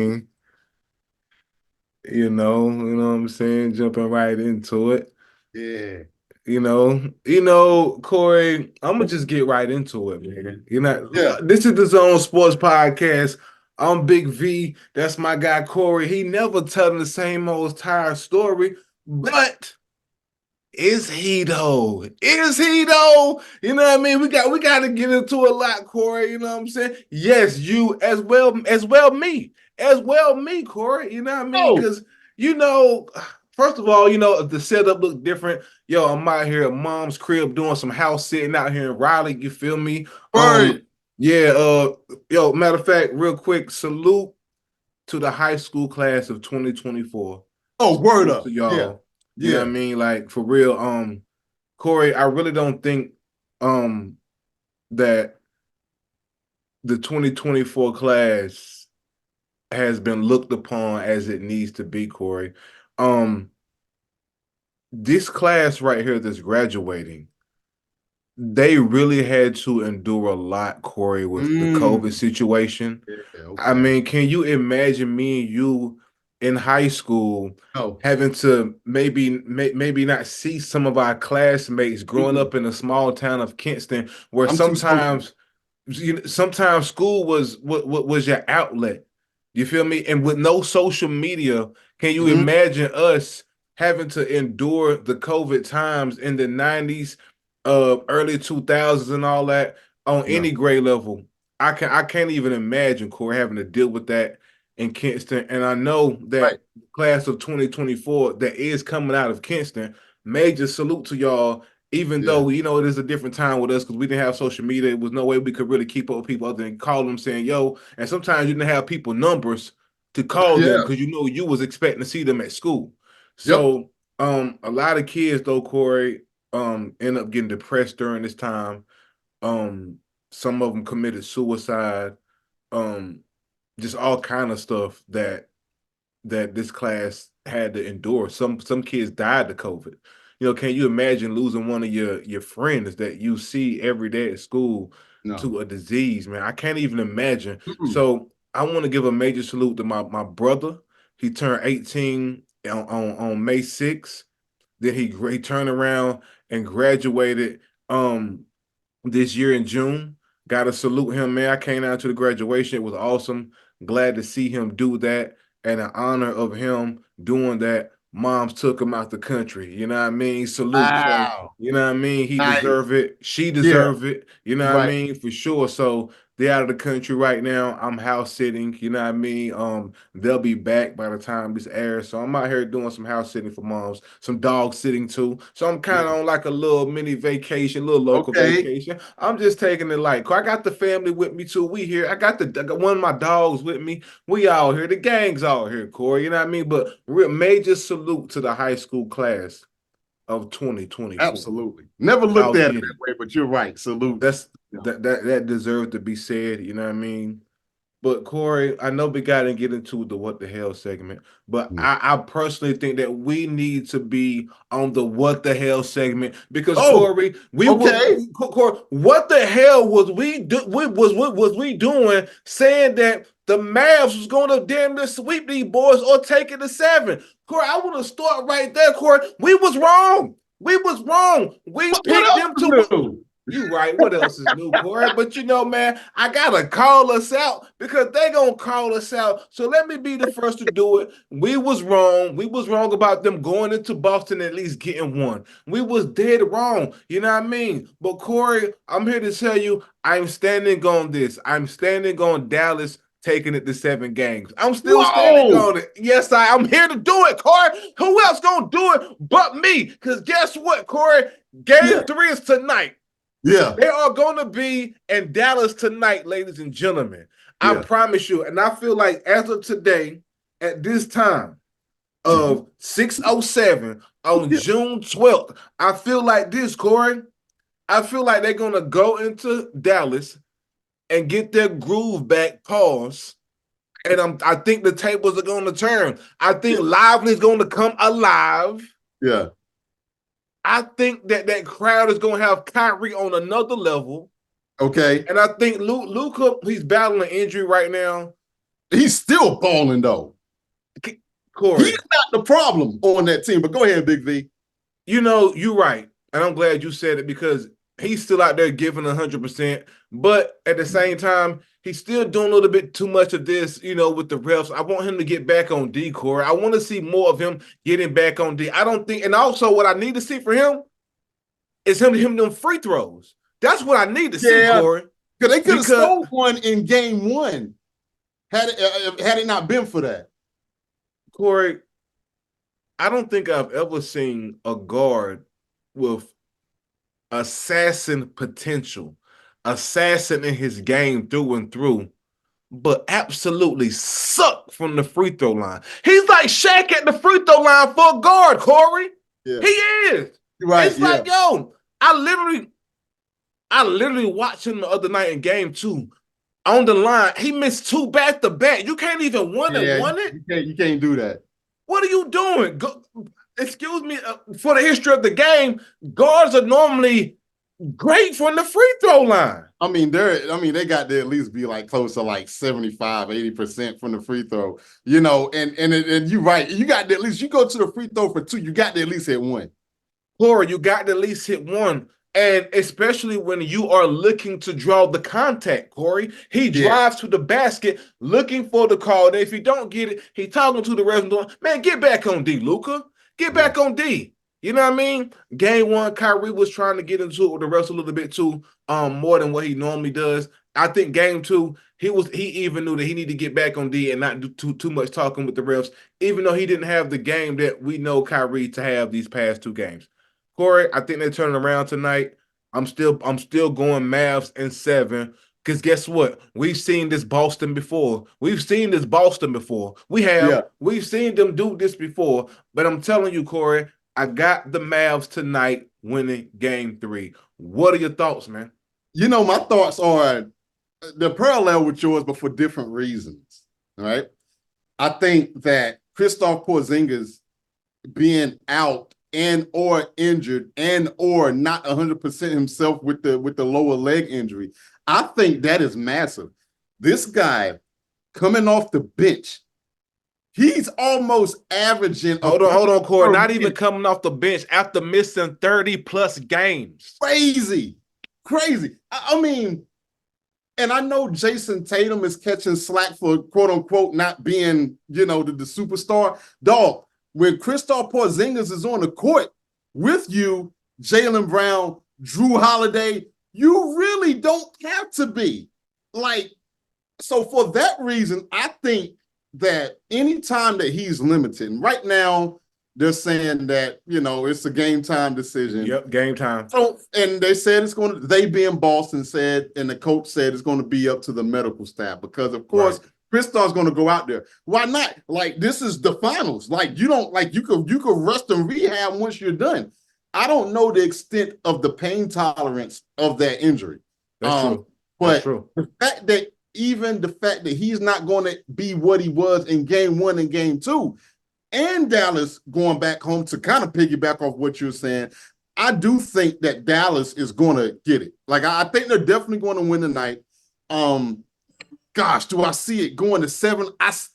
mean? You know what I'm saying? Jumping right into it. Yeah. Corey, I'm gonna just get right into it, man. Yeah. This is the Zone Sports Podcast. I'm Big V. That's my guy Corey. He never telling the same old tired story, but is he though? Is he though? You know what I mean? We got to get into a lot, Corey. You know what I'm saying? Yes, you as well me, Corey. You know what I mean? Oh, Because you know, first of all, the setup look different. Yo, I'm out here at mom's crib doing some house sitting out here in Raleigh. You feel me? word. Yeah. Yo, matter of fact, real quick, salute to the high school class of 2024. Oh, word Salute to up. Yeah. y'all. You know what I Yeah. mean? Like for real. Corey, I really don't think um that the 2024 class has been looked upon as it needs to be, Corey. Um, this class right here that's graduating, they really had to endure a lot, Corey, with the COVID Mm. situation. Yeah. I Okay. mean, can you imagine me and you in high school Oh. having to maybe not see some of our classmates growing Mm-mm. up in a small town of Kinston, where I'm too social. sometimes school was your outlet. You feel me? And with no social media, can you Hmm. imagine us having to endure the COVID times in the 90s, early 2000s and all that on Yeah. any grade level? I can't even imagine Corey having to deal with that in Kinston. And I know Right. that class of 2024 that is coming out of Kinston, major salute to y'all, even Yeah. though it is a different time with us because we didn't have social media. It was no way we could really keep up with people other than call them saying yo. And sometimes you didn't have people numbers to call them Yeah. because you was expecting to see them at school. Yep. So a lot of kids though, Corey, end up getting depressed during this time. Um some of them committed suicide. Um just all kind of stuff that this class had to endure. Some kids died to COVID. Can you imagine losing one of your friends that you see every day at school No. to a disease, man? I can't even imagine. Mm-mm. So I want to give a major salute to my brother. He turned 18 on May 6th. Then he turned around and graduated this year in June. Got to salute him, man. I came out to the graduation. It was awesome. Glad to see him do that. And in honor of him doing that, moms took him out the country. You know what I mean? Salute. So, Wow. you know what I mean? He Nice. deserve it. She Yeah. deserve it. You know what I Right. mean? For sure. So they're out of the country right now. I'm house sitting. You know what I mean? They'll be back by the time this airs. So I'm out here doing some house sitting for moms, some dog sitting too. So I'm kind Yeah. of on like a little mini vacation, little local Okay. vacation. I'm just taking it light. I got the family with me too. We here. I got one of my dogs with me. We all here. The gang's all here, Corey. You know what I mean? But real major salute to the high school class of 2024. Absolutely. Never looked Y'all at it did it. that way, but you're right. Salute. That's Yeah. that deserves to be said. You know what I mean? But Corey, I know we got to get into the what the hell segment, but Yeah. I personally think that we need to be on the what the hell segment because Oh, Corey, okay. Corey, what the hell was we doing saying that the Mavs was going to damn near sweep these boys or take it to seven? Corey, I want to start right there, Corey. We was wrong. We was wrong. We What picked else them is to. new? You right. What else is new, Corey? But man, I gotta call us out because they gonna call us out. So let me be the first to do it. We was wrong. We was wrong about them going into Boston and at least getting one. We was dead wrong. You know what I mean? But Corey, I'm here to tell you, I'm standing on this. I'm standing on Dallas taking it to 7 games. I'm still standing Whoa. on it. Yes, I'm here to do it, Corey. Who else gonna do it but me? Because guess what, Corey? Game Yeah. three is tonight. Yeah. They are going to be in Dallas tonight, ladies and gentlemen. I Yeah. promise you. And I feel like as of today, at this time Mhm. of 6:07 on Yeah. June 12th, I feel like this, Corey. I feel like they're going to go into Dallas and get their groove back, pause. And I think the tables are going to turn. I think Yeah. Lively is going to come alive. Yeah. I think that crowd is going to have Kyrie on another level. Okay. And I think Luca, he's battling injury right now. He's still balling though. Corey, He's not the problem on that team. But go ahead, Big V. you're right. And I'm glad you said it because he's still out there giving 100%. But at the same time, he's still doing a little bit too much of this, with the refs. I want him to get back on D, Corey. I want to see more of him getting back on D. I don't think, and also what I need to see for him is him them free throws. That's what I need to see, Yeah, Corey. because they could have Because stole one in game one had it not been for that. Corey, I don't think I've ever seen a guard with assassin potential, assassin in his game through and through, but absolutely suck from the free throw line. He's like Shaq at the free throw line for a guard, Corey. Yeah. He is. Right, It's yeah. like, yo, I literally watched him the other night in game two. On the line, he missed two back to back. You can't even one and Yeah, one it. you can't do that. What are you doing? Excuse me. For the history of the game, guards are normally great from the free throw line. They got to at least be like close to like 75-80% from the free throw. And you're right. You got to at least, you go to the free throw for two, you got to at least hit one. Corey, you got to at least hit one. And especially when you are looking to draw the contact, Corey. He drives to the basket looking for the call. And if he don't get it, he talking to the ref and doing, man, get back on D, Luka. Get back on D. You know what I mean? Game one, Kyrie was trying to get into it with the refs a little bit too, more than what he normally does. I think game two, he even knew that he needed to get back on D and not do too much talking with the refs, even though he didn't have the game that we know Kyrie to have these past two games. Corey, I think they're turning around tonight. I'm still going Mavs in 7. Because guess what? We've seen this Boston before. We've seen this Boston before. We have. Yeah. We've seen them do this before. But I'm telling you, Corey, I got the Mavs tonight winning game 3. What are your thoughts, man? My thoughts are the parallel with yours, but for different reasons. All right. I think that Kristaps Porzingis being out and or injured and or not 100% himself with the lower leg injury, I think that is massive. This guy coming off the bench, he's almost averaging. Hold on, Corey. Not even coming off the bench after missing 30 plus games. Crazy. And I know Jason Tatum is catching slack for quote unquote not being, the superstar. Dog, when Kristaps Porzingis is on the court with you, Jaylen Brown, Drew Holiday, you really don't have to be. So for that reason, I think that anytime that he's limited, and right now they're saying that, it's a game time decision. Yep, game time. So, and they said they being Boston said, and the coach said it's going to be up to the medical staff because, of course, right. Kristaps going to go out there. Why not? This is the finals. You could rest and rehab once you're done. I don't know the extent of the pain tolerance of that injury. That's true. But the fact that he's not going to be what he was in game 1 and game 2, and Dallas going back home to kind of piggyback off what you're saying, I do think that Dallas is going to get it. I think they're definitely going to win tonight. Gosh, do I see it going to 7? Gosh,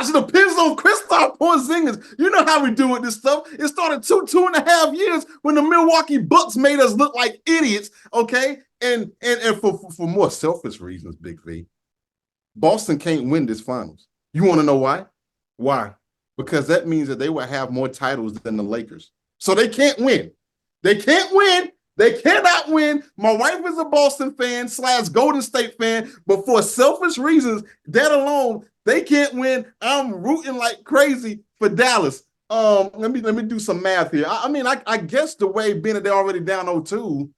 it depends on Kristaps Porzingis. You know how we do with this stuff. It started 2.5 years when the Milwaukee Bucks made us look like idiots, okay? And for more selfish reasons, Big V, Boston can't win this finals. You want to know why? Why? Because that means that they will have more titles than the Lakers. So they can't win. They can't win. They cannot win. My wife is a Boston fan / Golden State fan, but for selfish reasons, that alone, they can't win. I'm rooting like crazy for Dallas. Let me do some math here. I guess the way being that they're already down 0-2,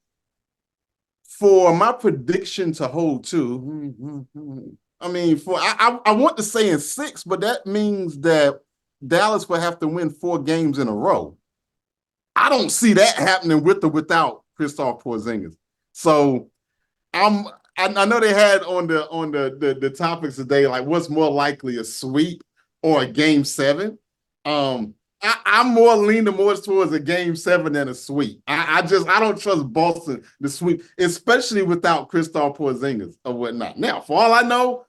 for my prediction to hold 2, I want to say in 6, but that means that Dallas will have to win 4 games in a row. I don't see that happening with or without Kristaps Porzingis. So I know they had on the topics today, what's more likely, a sweep or a game 7. I'm more leaning more towards a game 7 than a sweep. I don't trust Boston to sweep, especially without Kristaps Porzingis or whatnot. Now, for all I know,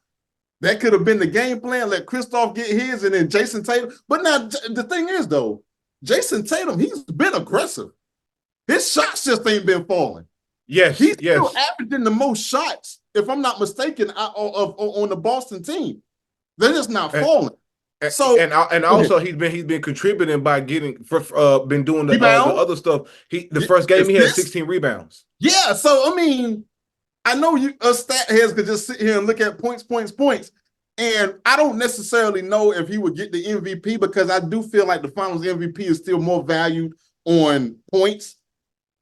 That could have been the game plan. Let Kristoff get his and then Jason Tatum. But now the thing is, though, Jason Tatum, he's been aggressive. His shots just ain't been falling. Yes, He's still yes. averaging the most shots, if I'm not mistaken, on the Boston team. They're just not And falling. So and go ahead. also he's been contributing by getting been doing the Rebound, other stuff. The first game he had assist. 16 rebounds. Yeah. So I mean, I know you us stat heads could just sit here and look at points, points, points. And I don't necessarily know if he would get the MVP because I do feel like the finals MVP is still more valued on points,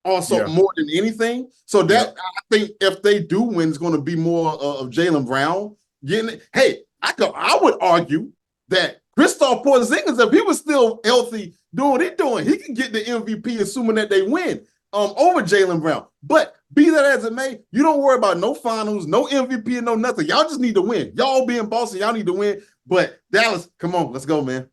also Yeah. more than anything. So that Yep. I think if they do win, it's going to be more of Jaylen Brown getting it. Hey, I would argue that Kristaps Porzingis, if he was still healthy doing what he's doing, he can get the MVP, assuming that they win over Jaylen Brown. But be that as it may, you don't worry about no finals, no MVP, no nothing. Y'all just need to win. Y'all being Boston, y'all need to win. But Dallas, come on, let's go, man.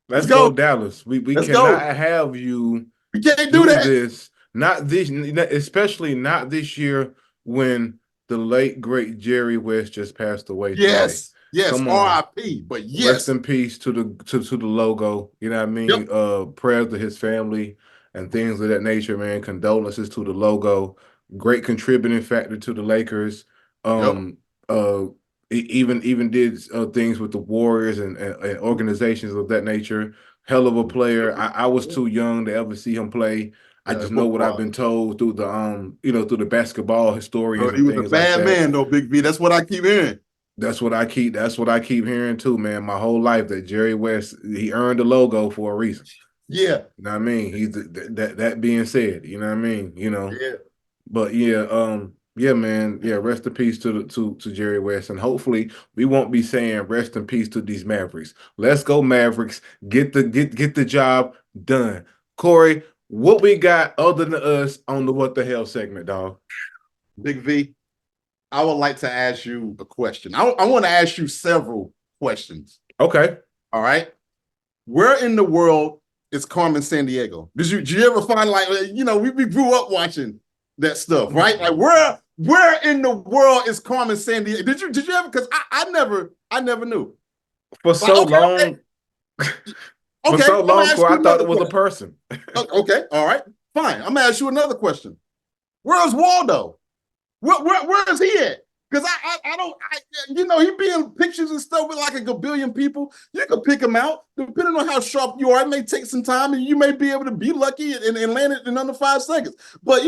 Let's Let's go, go. Dallas. We Let's cannot go. have you We can't do do that. this. Not this, especially not this year when the late great Jerry West just passed away today. Yes. Yes. Come on. RIP. But Rest yes. in peace to the logo. You know what I Yep. mean? Prayers to his family and things of that nature, man. Condolences to the logo. Great contributing factor to the Lakers. Yep. Um, even did things with the Warriors and organizations of that nature. Hell of a player. I was too young to ever see him play. I Yeah, just know what I've football. been told through the through the basketball historians Bro, he and was a things like bad that. man, though, Big V. That's what I keep hearing. That's what I keep hearing too, man. My whole life that Jerry West, he earned the logo for a reason. Yeah. You know what I mean? That being said, you know what I mean? Yeah. But yeah, yeah, man, yeah, rest in peace to Jerry West. And hopefully we won't be saying rest in peace to these Mavericks. Let's go, Mavericks. Get the job done. Corey, what we got other than us on the What the Hell segment, dog? Big V, I would like to ask you a question. I want to ask you several questions. Okay. All right. Where in the world is Carmen San Diego? Did you ever find like we grew up watching that stuff, right? Like where in the world is Carmen San Diego? Did you ever? Because I never knew. For Like so okay, long, for okay. so I'm gonna long, ask Corey, you I thought another it was a question. person. Okay, all right, fine. I'm gonna ask you another question. Where's Waldo? Where is he at? Because I don't he be in pictures and stuff with like a gabillion people. You can pick him out depending on how sharp you are. It may take some time, and you may be able to be lucky and land it in under 5 seconds. But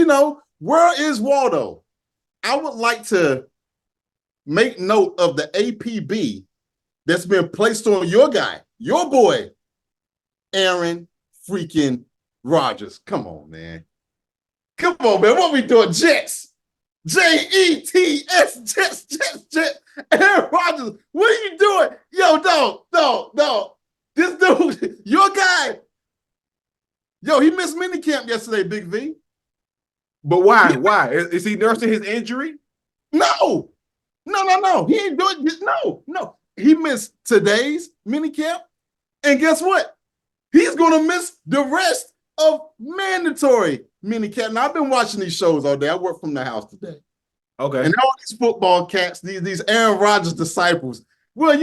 where is Waldo? I would like to make note of the APB that's been placed on your guy, your boy, Aaron freaking Rodgers. Come on, man. Come on, man. What we doing? Jets. Jets, Jets. Aaron Rodgers, what are you doing? Yo, dog. This dude, your guy, yo, he missed minicamp yesterday, Big V. But why? Why? Is he nursing his injury? No. He ain't doing it. No. He missed today's minicamp. And guess what? He's going to miss the rest of mandatory minicamp. Now, I've been watching these shows all day. I work from the house today. Okay. And all these football cats, these Aaron Rodgers disciples, well,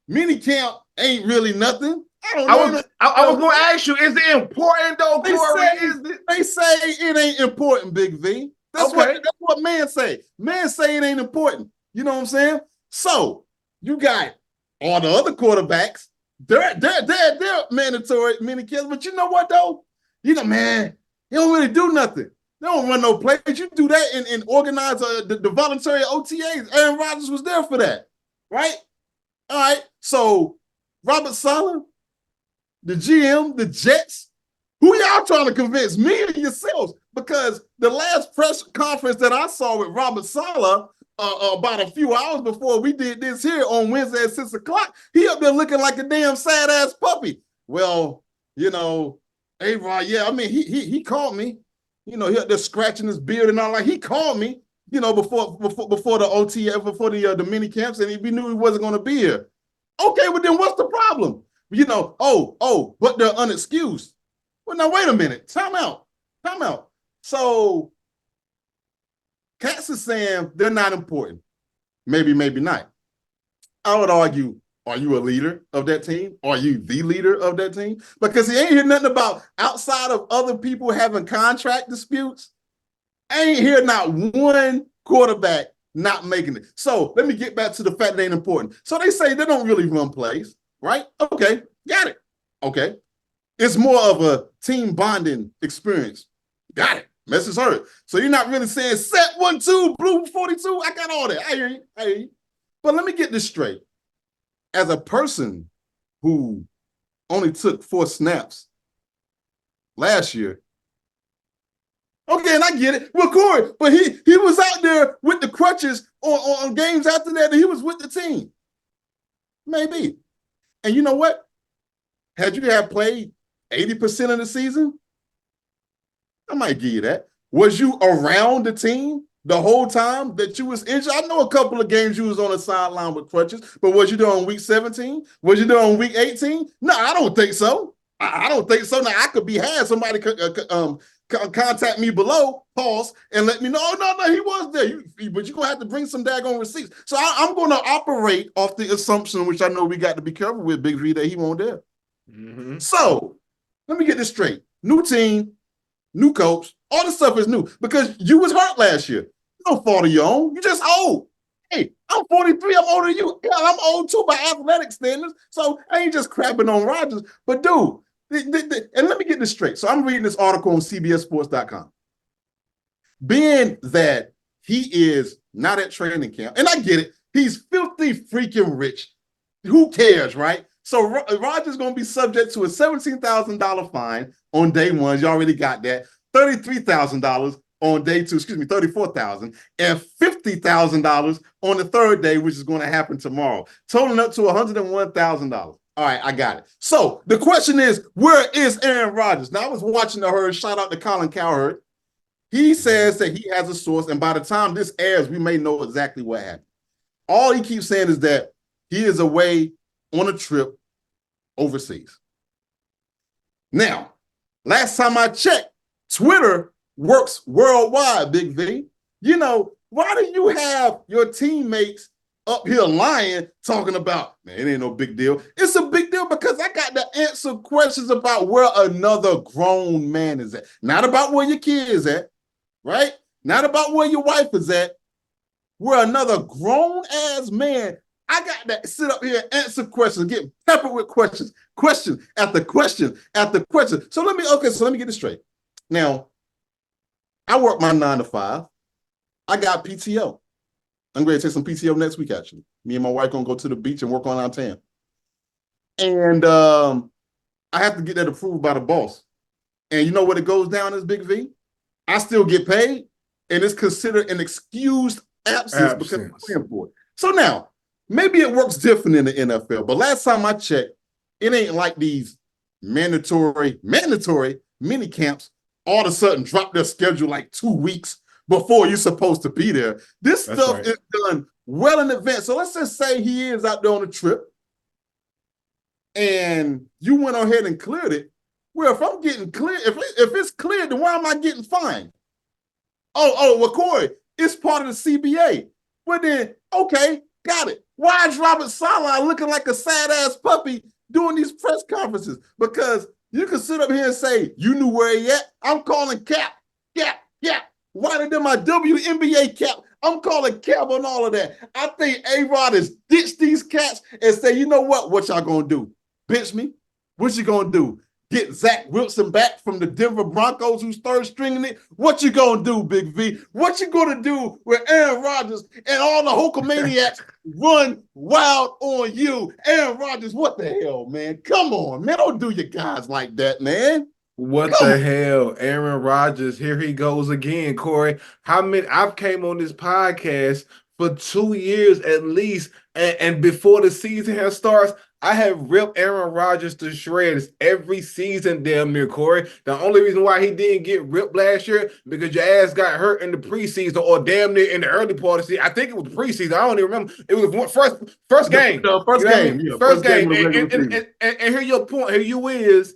minicamp ain't really nothing. I don't know. I was going to ask you, is it important though, Corey? They say it ain't important, Big V. That's what men say. Men say it ain't important. You know what I'm saying? So you got all the other quarterbacks. They're mandatory minicamps. But you know what though? Man, he don't really do nothing. They don't run no plays. You do that and organize the voluntary OTAs. Aaron Rodgers was there for that, right? All right. So Robert Saleh, the GM, the Jets, who y'all trying to convince, me or yourselves? Because the last press conference that I saw with Robert Saleh about a few hours before we did this here on Wednesday at 6 o'clock, he up there looking like a damn sad ass puppy. Well, A-Rod, yeah, I mean, he called me. He up there scratching his beard and all like he called me, before the OTA, before the mini camps, and we knew he wasn't going to be here. Okay, well then what's the problem? But they're unexcused. Well, now wait a minute. Time out. So Katz is saying they're not important. Maybe not. I would argue, are you a leader of that team? Are you the leader of that team? Because he ain't hear nothing about outside of other people having contract disputes. I ain't hear not one quarterback not making it. So let me get back to the fact that ain't important. So they say they don't really run plays, right? Okay, got it. Okay. It's more of a team bonding experience. Got it. Message heard. So you're not really saying set 1-2, blue 42. I got all that. I hear you. I hear you. But let me get this straight. As a person who only took 4 snaps last year, okay, and I get it. Well, Corey, but he was out there with the crutches on games after that, and he was with the team. Maybe. And you know what? Had you have played 80% of the season, I might give you that. Was you around the team the whole time that you was injured? I know a couple of games you was on the sideline with crutches, but was you there on week 17? Was you there on week 18? No, I don't think so. I don't think so. Now, I could be had. Somebody could contact me below, pause, and let me know, oh, no, he was there. But you're going to have to bring some daggone receipts. So I'm going to operate off the assumption, which I know we got to be careful with, Big V, that he won't there. Mm-hmm. So let me get this straight. New team, new coach, all this stuff is new because you was hurt last year. No fault of your own. You just old. Hey, I'm 43. I'm older than you. Hell, I'm old too by athletic standards. So I ain't just crapping on Rodgers. But dude, and let me get this straight. So I'm reading this article on CBSSports.com. Being that he is not at training camp, and I get it, he's filthy freaking rich. Who cares, right? So Rodgers going to be subject to a $17,000 fine on day one. You already got that. $33,000 on day two, $34,000, and $50,000 on the third day, which is going to happen tomorrow, totaling up to $101,000. All right, I got it. So the question is, where is Aaron Rodgers? Now, I was watching the herd. Shout out to Colin Cowherd. He says that he has a source, and by the time this airs, we may know exactly what happened. All he keeps saying is that he is away on a trip overseas. Now, last time I checked, Twitter works worldwide, Big V. You know, why do you have your teammates up here lying, talking about, man, it ain't no big deal? It's a big deal because I got to answer questions about where another grown man is at. Not about where your kid is at, right? Not about where your wife is at. Where another grown-ass man, I got to sit up here and answer questions, get peppered with questions, question after question after question. So let me get this straight. Now, I work my 9 to 5. I got PTO. I'm going to take some PTO next week, actually. Me and my wife going to go to the beach and work on our tan. And I have to get that approved by the boss. And you know what it goes down as, Big V? I still get paid, and it's considered an excused absence because I'm playing for it. So now, maybe it works different in the NFL, but last time I checked, it ain't like these mandatory mini camps all of a sudden drop their schedule like 2 weeks before you're supposed to be there. This stuff is done well in advance. So let's just say he is out there on a trip and you went ahead and cleared it. Well, if I'm getting clear, if it's cleared, then why am I getting fined? Well, Corey, it's part of the CBA. Well, then, okay, got it. Why is Robert Saleh looking like a sad-ass puppy doing these press conferences? Because you can sit up here and say, you knew where he at. I'm calling Cap. Wider than my WNBA cap. I'm calling Cap on all of that. I think A-Rod has ditched these cats and say, you know what? What y'all going to do? Bitch me? What you going to do? Get Zach Wilson back from the Denver Broncos, who's third stringing it? What you gonna do, Big V? What you gonna do with Aaron Rodgers and all the Hulkamaniacs run wild on you? Aaron Rodgers, what the hell, man? Come on, man. Don't do your guys like that, man. What the hell? Aaron Rodgers, here he goes again, Corey. How many? I've came on this podcast for 2 years at least, and before the season has starts, I have ripped Aaron Rodgers to shreds every season, damn near, Corey. The only reason why he didn't get ripped last year because your ass got hurt in the preseason or damn near in the early part of the season. I think it was preseason. I don't even remember. It was the first game. First game. Yeah, first game. And here your point. Here you is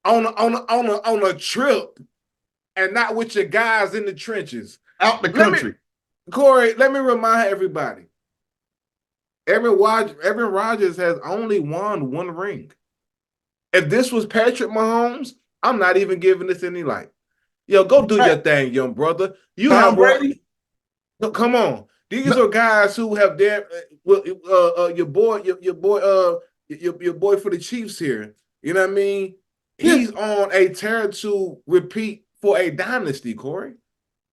on a trip and not with your guys in the trenches out the country. Corey, let me remind everybody. Aaron Rodgers has only won one ring. If this was Patrick Mahomes, I'm not even giving this any light. Yo, go do your thing, young brother. You Tom have won. Brady? No, come on. These No, are guys who have their your boy for the Chiefs here. You know what I mean? yeah, He's on a tear to repeat for a dynasty, Corey.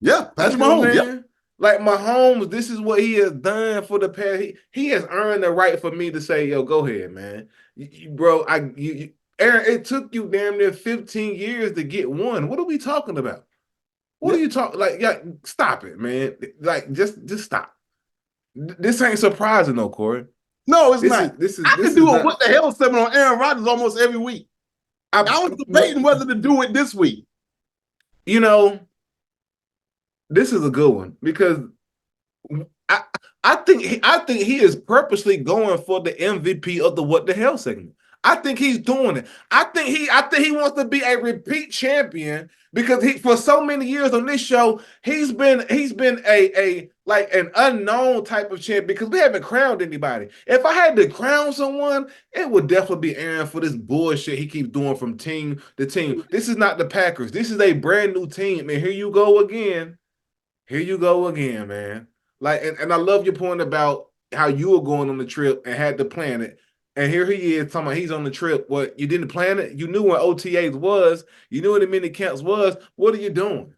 yeah, You Patrick see what I'm Mahomes. Yep, saying? Like Mahomes, this is what he has done for the past. He has earned the right for me to say, "Yo, go ahead, man, bro." Aaron, it took you damn near 15 years to get one. What are we talking about? What are yep. you talking? Like, yeah, stop it, man. Like, just stop. This ain't surprising, though, Corey. No, it's This is not. this is I this can is do a not. what the hell segment on Aaron Rodgers almost every week. I, I was debating whether to do it this week. you know, this is a good one because I I think he is purposely going for the MVP of the what the hell segment. I think he's doing it. I think he wants to be a repeat champion because he for so many years on this show he's been a like an unknown type of champ because we haven't crowned anybody. If I had to crown someone, it would definitely be Aaron for this bullshit he keeps doing from team to team. This is not the Packers. This is a brand new team, and here you go again. Here you go again, man. Like, and I love your point about how you were going on the trip and had to plan it. And here he is talking about he's on the trip. What, you didn't plan it? You knew what OTAs was. You knew what the mini camps was. What are you doing?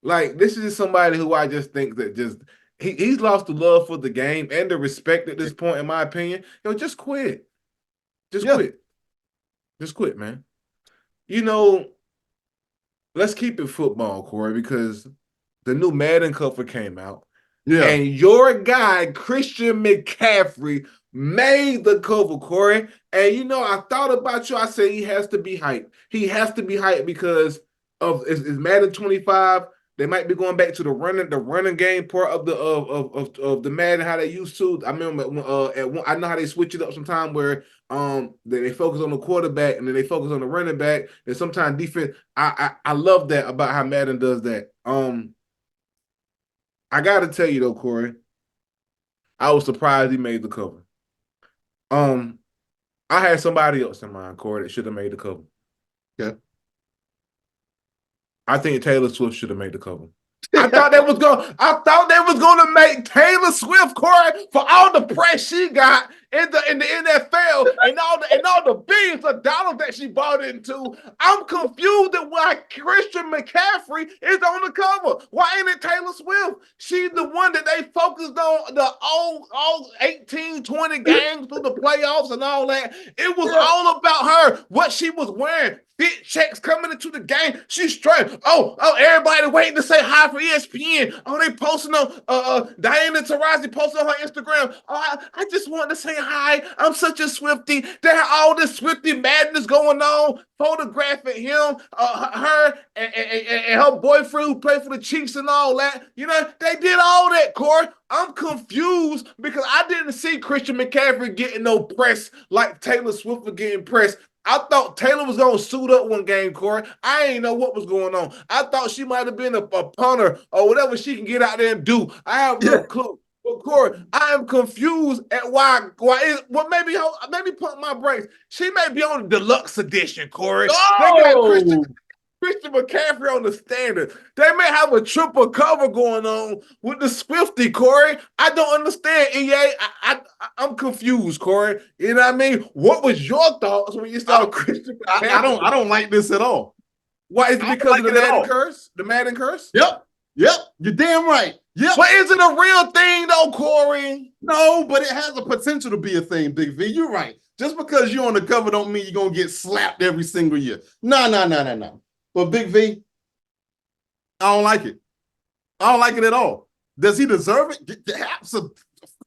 Like, this is just somebody who I just think that just he's lost the love for the game and the respect at this point, in my opinion. Yo, just quit. Just Yeah, quit. Just quit, man. You know, let's keep it football, Corey, because the new Madden cover came out. yeah, And your guy, Christian McCaffrey, made the cover, Corey. And I thought about you. I said he has to be hyped. He has to be hyped because is Madden 25. They might be going back to the running game part of the Madden how they used to. I remember I know how they switch it up sometime where they focus on the quarterback and then they focus on the running back and sometimes defense. I love that about how Madden does that. I gotta tell you though, Corey, I was surprised he made the cover. Um, I had somebody else in mind, Corey, that should have made the cover. yeah. I think Taylor Swift should have made the cover. I thought they was gonna make Taylor Swift, Corey, for all the press she got in the NFL and all the billions of dollars that she bought into. I'm confused at why Christian McCaffrey is on the cover. Why ain't it Taylor Swift? She's the one that they focused on the all 18, 20 games through the playoffs and all that. It was Yeah. all about her, what she was wearing. Fit checks coming into the game. She's straight. Everybody waiting to say hi for ESPN. Oh, they posting on Diana Taurasi posting on her Instagram. Oh, I just wanted to say hi. I'm such a Swiftie. There all this Swiftie madness going on. Photographing him, her, and her boyfriend who played for the Chiefs and all that. They did all that, Corey. I'm confused because I didn't see Christian McCaffrey getting no press like Taylor Swift was getting press. I thought Taylor was going to suit up one game, Corey. I ain't know what was going on. I thought she might have been a punter or whatever she can get out there and do. I have no Yeah. clue. But Corey, I am confused at maybe pump my brakes. She may be on the deluxe edition, Corey. They got Oh, Christian McCaffrey on the standard. They may have a triple cover going on with the Swifty, Corey. I don't understand, EA. I'm confused, Corey. You know what I mean? What was your thoughts when you saw Christian McCaffrey? I don't like this at all. Why is it I don't because like of the it at Madden all. curse? The Madden curse? Yep. Yep. You're damn right. Yep. But is it a real thing though, Corey? No, but it has a potential to be a thing, Big V. You're right. Just because you're on the cover don't mean you're gonna get slapped every single year. No, no, no, no, no. But Big V, I don't like it. I don't like it at all. Does he deserve it? Of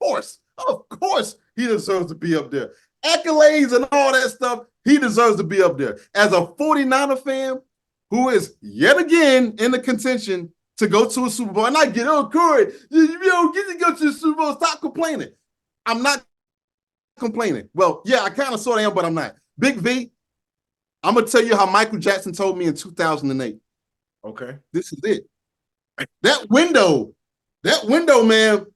course. Of course he deserves to be up there. Accolades and all that stuff, he deserves to be up there. As a 49er fan who is yet again in the contention to go to a Super Bowl, and I get, oh, Corey, you don't get to go to the Super Bowl. Stop complaining. I'm not complaining. Well, yeah, I kind of sort of am, but I'm not. Big V, I'm going to tell you how Michael Jackson told me in 2008. Okay. This is it. That window, man,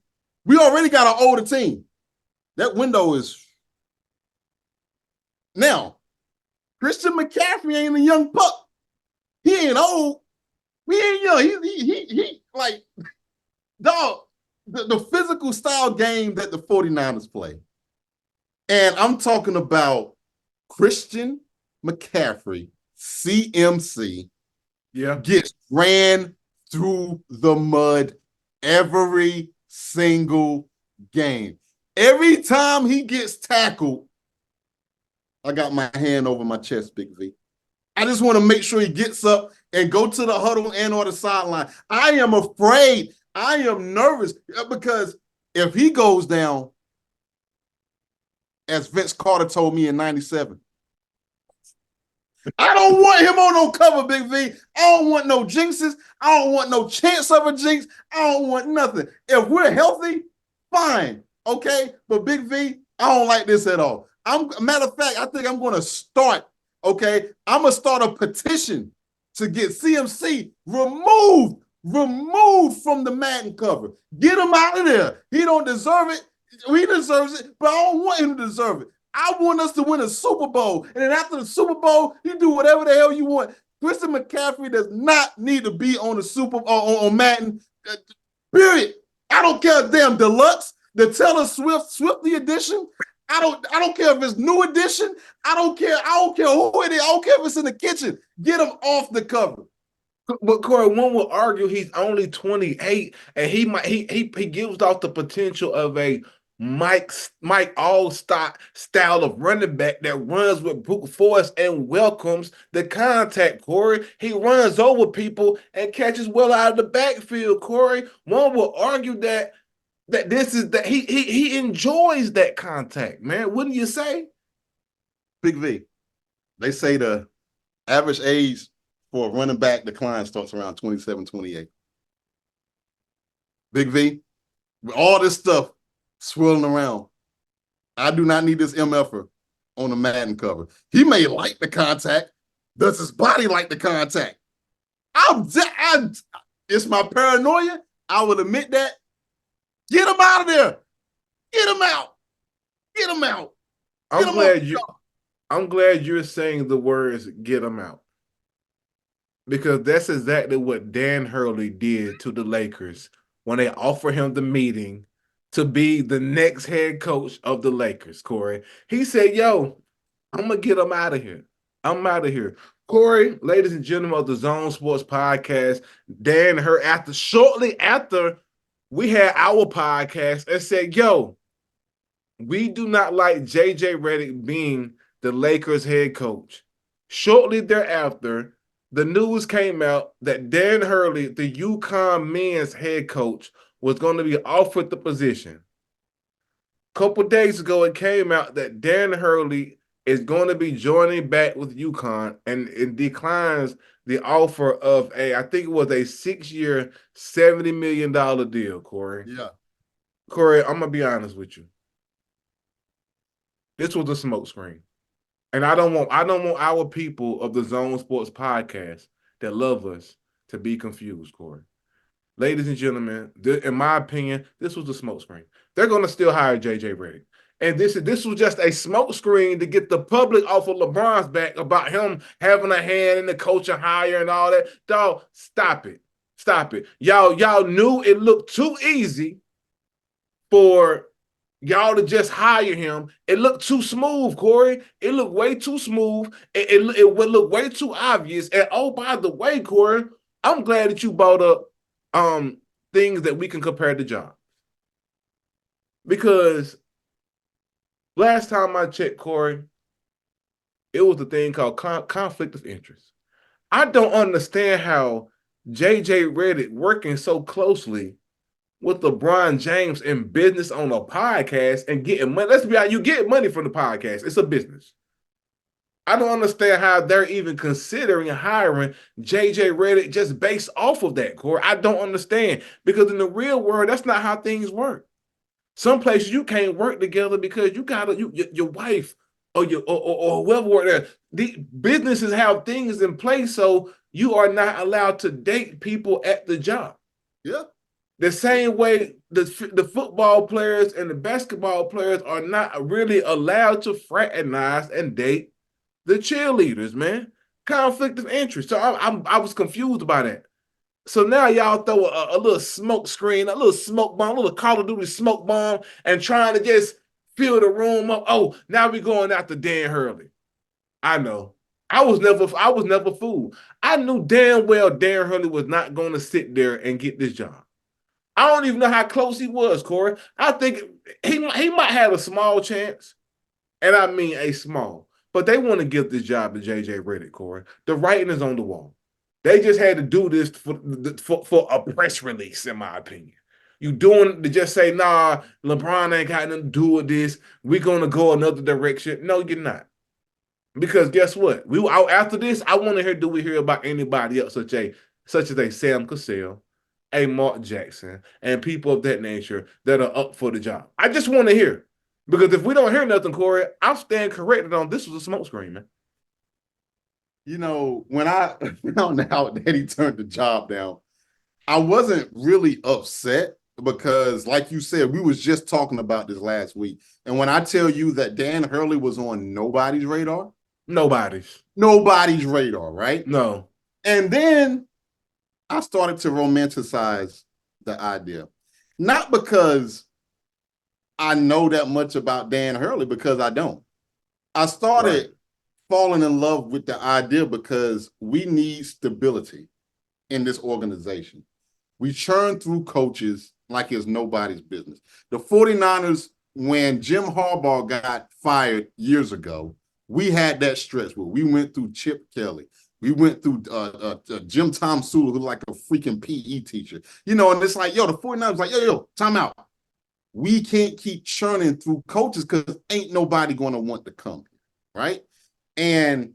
we already got an older team. That window is now. Christian McCaffrey ain't a young pup. He ain't old. He ain't young. He like dog. The physical style game that the 49ers play. And I'm talking about Christian McCaffrey, CMC, gets ran through the mud every single game. Every time he gets tackled, I got my hand over my chest, Big V. I just want to make sure he gets up and go to the huddle and or the sideline. I am afraid. I am nervous because if he goes down, as Vince Carter told me in 97, I don't want him on no cover, Big V. I don't want no jinxes. I don't want no chance of a jinx. I don't want nothing. If we're healthy, fine. Okay? But Big V, I don't like this at all. Matter of fact, I think I'm going to start, okay? I'm going to start a petition to get CMC removed from the Madden cover. Get him out of there. He don't deserve it. He deserves it, but I don't want him to deserve it. I want us to win a Super Bowl. And then after the Super Bowl, you do whatever the hell you want. Christian McCaffrey does not need to be on the on Madden. Period. I don't care if damn deluxe, the Taylor Swifty edition. I don't care if it's new edition. I don't care who it is. I don't care if it's in the kitchen. Get him off the cover. But Corey, one would argue he's only 28, and he gives off the potential of a Mike Allstott style of running back that runs with brute force and welcomes the contact, Corey. He runs over people and catches well out of the backfield, Corey. One will argue that he enjoys that contact, man. Wouldn't you say? Big V, they say the average age for a running back decline starts around 27, 28. Big V, with all this stuff swirling around, I do not need this MFer on the Madden cover. He may like the contact. Does his body like the contact? It's my paranoia. I will admit that. Get him out of there. Get him out. Get him out. I'm glad you're saying the words "get him out," because that's exactly what Dan Hurley did to the Lakers when they offered him the meeting to be the next head coach of the Lakers, Corey. He said, yo, I'm going to get him out of here. I'm out of here. Corey, ladies and gentlemen of the Zone Sports Podcast, Dan Hurley, shortly after we had our podcast, and said, yo, we do not like J.J. Redick being the Lakers head coach. Shortly thereafter, the news came out that Dan Hurley, the Uconn men's head coach, was going to be offered the position. A couple days ago, it came out that Dan Hurley is going to be joining back with Uconn and it declines the offer of I think it was a 6-year, $70 million deal, Corey. Yeah. Corey, I'm going to be honest with you. This was a smokescreen. And I don't want our people of the Zone Sports Podcast that love us to be confused, Corey. Ladies and gentlemen, in my opinion, this was a smokescreen. They're going to still hire J.J. Redick. And this was just a smokescreen to get the public off of LeBron's back about him having a hand in the coaching hire and all that. Dog, stop it. Stop it. Y'all knew it looked too easy for y'all to just hire him. It looked too smooth, Corey. It looked way too smooth. It would look way too obvious. And oh, by the way, Corey, I'm glad that you brought up things that we can compare to jobs. Because last time I checked, Corey, it was a thing called conflict of interest. I don't understand how J.J. Redick working so closely with LeBron James in business on a podcast and getting money. Let's be honest, you get money from the podcast. It's a business. I don't understand how they're even considering hiring J.J. Redick just based off of that, Corey. I don't understand. Because in the real world, that's not how things work. Some places you can't work together because you got your wife or whoever work there. The businesses have things in place, so you are not allowed to date people at the job. Yeah. The same way the football players and the basketball players are not really allowed to fraternize and date the cheerleaders, man. Conflict of interest. So I was confused by that. So now y'all throw a little smoke screen, a little smoke bomb, a little Call of Duty smoke bomb, and trying to just fill the room up. Oh, now we're going after Dan Hurley. I know. I was never fooled. I knew damn well Dan Hurley was not going to sit there and get this job. I don't even know how close he was, Corey. I think he might have a small chance, and I mean a small. But they want to give this job to JJ Redick, Corey. The writing is on the wall. They just had to do this for a press release, in my opinion. You doing to just say, nah, LeBron ain't got nothing to do with this. We're gonna go another direction. No, you're not. Because guess what? We after this, I want to hear, do we hear about anybody else such as a Sam Cassell, a Mark Jackson, and people of that nature that are up for the job. I just want to hear. Because if we don't hear nothing, Corey, I'm staying corrected on this was a smokescreen, man. When I found out that he turned the job down, I wasn't really upset because, like you said, we was just talking about this last week. And when I tell you that Dan Hurley was on nobody's radar, nobody's radar, right? No. And then I started to romanticize the idea. Not because I know that much about Dan Hurley, because I don't. I started falling in love with the idea because we need stability in this organization. We churn through coaches like it's nobody's business. The 49ers, when Jim Harbaugh got fired years ago, we had that stretch where we went through Chip Kelly. We went through Jim Tom Sula, who was like a freaking PE teacher. And it's like, the 49ers like, time out. We can't keep churning through coaches because ain't nobody going to want to come here, right? And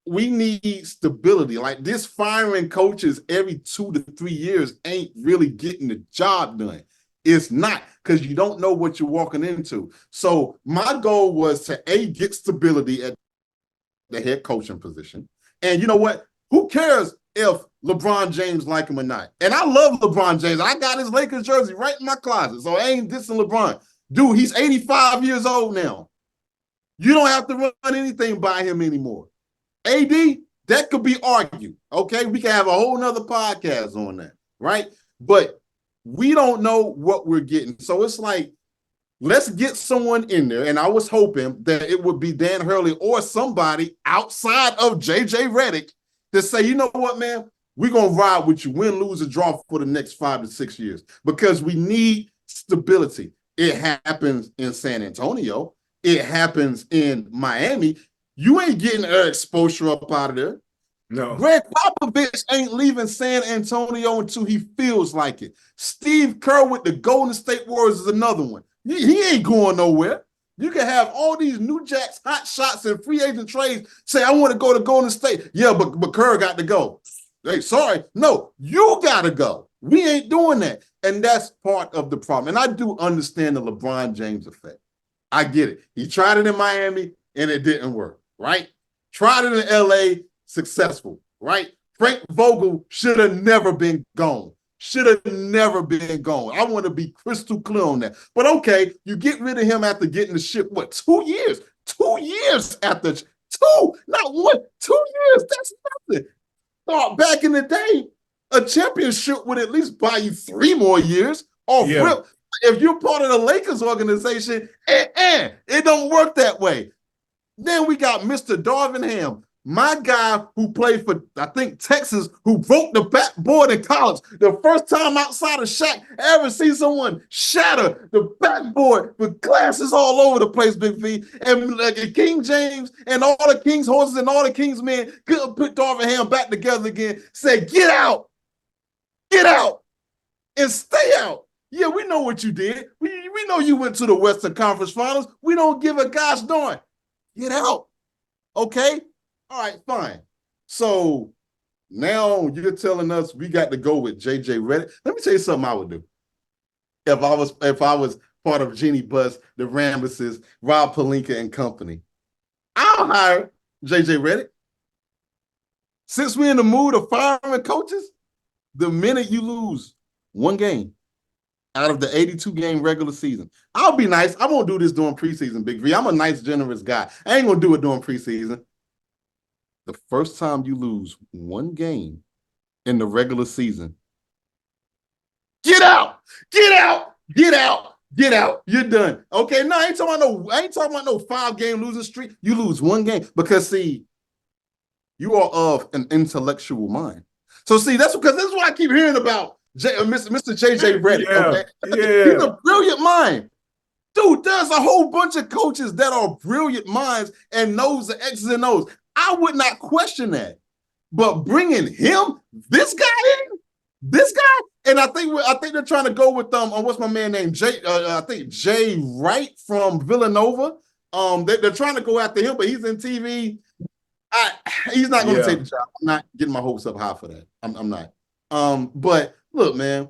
we need stability. Like this firing coaches every 2 to 3 years ain't really getting the job done. It's not, because you don't know what you're walking into. So my goal was to get stability at the head coaching position. And you know what? Who cares if LeBron James like him or not? And I love LeBron James. I got his Lakers jersey right in my closet. So I ain't dissing LeBron. Dude, he's 85 years old now. You don't have to run anything by him anymore. AD, that could be argued. Okay, we can have a whole nother podcast on that, right? But we don't know what we're getting. So it's like, let's get someone in there. And I was hoping that it would be Dan Hurley or somebody outside of JJ Redick to say, you know what, man, we're going to ride with you, win, lose, or draw for the next 5 to 6 years, because we need stability. It happens in San Antonio. It happens in Miami. You ain't getting Eric Spoelstra up out of there. No. Greg Popovich ain't leaving San Antonio until he feels like it. Steve Kerr with the Golden State Warriors is another one. He ain't going nowhere. You can have all these New Jacks, hot shots, and free agent trades say, I want to go to Golden State. Yeah, but Kerr got to go. Hey, sorry. No, you got to go. We ain't doing that. And that's part of the problem. And I do understand the LeBron James effect. I get it. He tried it in Miami, and it didn't work, right? Tried it in L.A., successful, right? Frank Vogel should have never been gone. Should have never been gone. I want to be crystal clear on that. But okay, you get rid of him after getting the ship, 2 years? 2 years after, not 1, 2 years. That's nothing. Thought back in the day, a championship would at least buy you 3 more years off rip. If you're part of the Lakers organization, it don't work that way. Then we got Mr. Darvin Ham, my guy who played for, I think, Texas, who broke the backboard in college. The first time outside of Shaq I ever see someone shatter the backboard with glasses all over the place, Big V. And King James and all the King's horses and all the King's men couldn't put Darvin Ham back together again. Said, get out, and stay out. Yeah, we know what you did. We know you went to the Western Conference Finals. We don't give a gosh darn. Get out. Okay? All right, fine. So now you're telling us we got to go with JJ Redick. Let me tell you something I would do. If I was part of Jeannie Buss, the Rambuses, Rob Pelinka and company, I'll hire JJ Redick. Since we're in the mood of firing coaches, the minute you lose 1 game, out of the 82 game regular season. I'll be nice. I won't do this during preseason, Big V. I'm a nice, generous guy. I ain't gonna do it during preseason. The first time you lose one game in the regular season, get out, get out, get out, get out. You're done. Okay, no, I ain't talking about no 5 game losing streak. You lose one game because see, you are of an intellectual mind. So see, that's because this is what I keep hearing about Mr. JJ Redick. Yeah, Okay, he's yeah, a brilliant mind. Dude, there's a whole bunch of coaches that are brilliant minds and knows the X's and O's. I would not question that. But bringing him, this guy in, this guy, and I think they're trying to go with what's my man named Jay? I think Jay Wright from Villanova. They're trying to go after him, but he's in TV. He's not going to take yeah. the job. I'm not getting my hopes up high for that. I'm not. But look, man,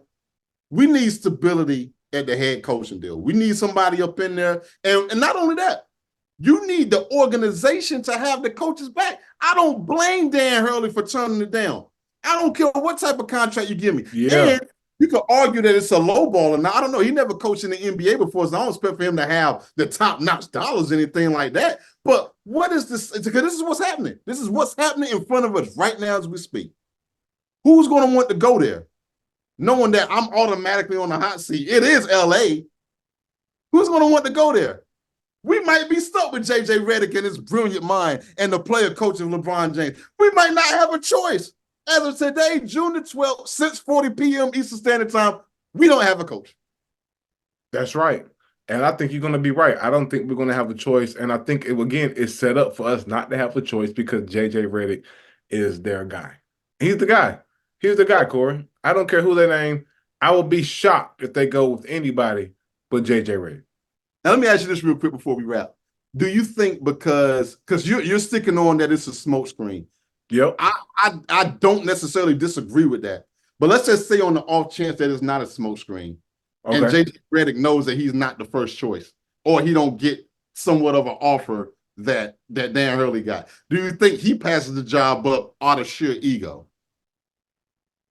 we need stability at the head coaching deal. We need somebody up in there. And not only that, you need the organization to have the coaches back. I don't blame Dan Hurley for turning it down. I don't care what type of contract you give me. Yeah, And you could argue that it's a low ball. Now, I don't know. He never coached in the NBA before, so I don't expect for him to have the top-notch dollars, anything like that. But what is this? Because this is what's happening. This is what's happening in front of us right now as we speak. Who's going to want to go there? Knowing that I'm automatically on the hot seat. It is LA. Who's going to want to go there? We might be stuck with JJ Redick and his brilliant mind and the player coach of LeBron James. We might not have a choice. As of today, June the 12th, 6:40 p.m. Eastern Standard Time, we don't have a coach. that's right. And I think you're going to be right. I don't think we're going to have a choice. And I think, again, it's set up for us not to have a choice because JJ Redick is their guy. He's the guy. He's the guy, Corey. I don't care who they name. I will be shocked if they go with anybody but JJ Redick. Now, let me ask you this real quick before we wrap. Do you think because you're sticking on that it's a smokescreen? Yep. I don't necessarily disagree with that. But let's just say on the off chance that it's not a smokescreen. And Okay. JJ Redick knows that he's not the first choice, or he don't get somewhat of an offer that Dan Hurley got. Do you think he passes the job up out of sheer ego?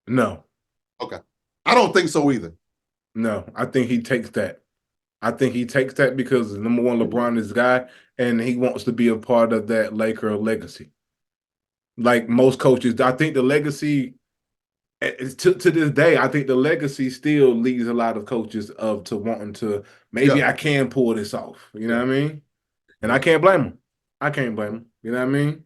No. Okay. I don't think so either. No. I think he takes that. I think he takes that because number one, LeBron is the guy, and he wants to be a part of that Laker legacy. Like most coaches, I think the legacy to this day, I think the legacy still leads a lot of coaches of to wanting to maybe Yeah. I can pull this off. You know Yeah. what I mean? And I Yeah. can't blame them. I can't blame them. You know what I mean?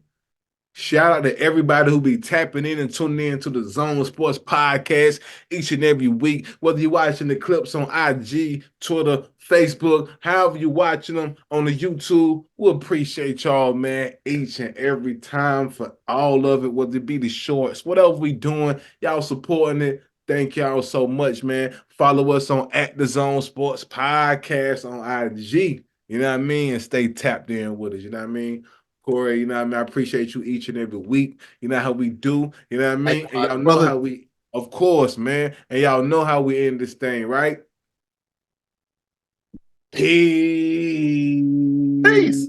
Shout out to everybody who be tapping in and tuning in to the Zone Sports Podcast each and every week. Whether you're watching the clips on IG, Twitter, Facebook, however you're watching them on the YouTube, we appreciate y'all, man, each and every time for all of it, whether it be the shorts, whatever we doing, y'all supporting it. Thank y'all so much, man. Follow us on at the Zone Sports Podcast on IG. You know what I mean? And stay tapped in with us. You know what I mean? Corey, you know what I mean? I appreciate you each and every week. You know how we do. You know what I mean? And Likewise, y'all know brother. how we, of course, man. And y'all know how we end this thing, right? Peace. Peace.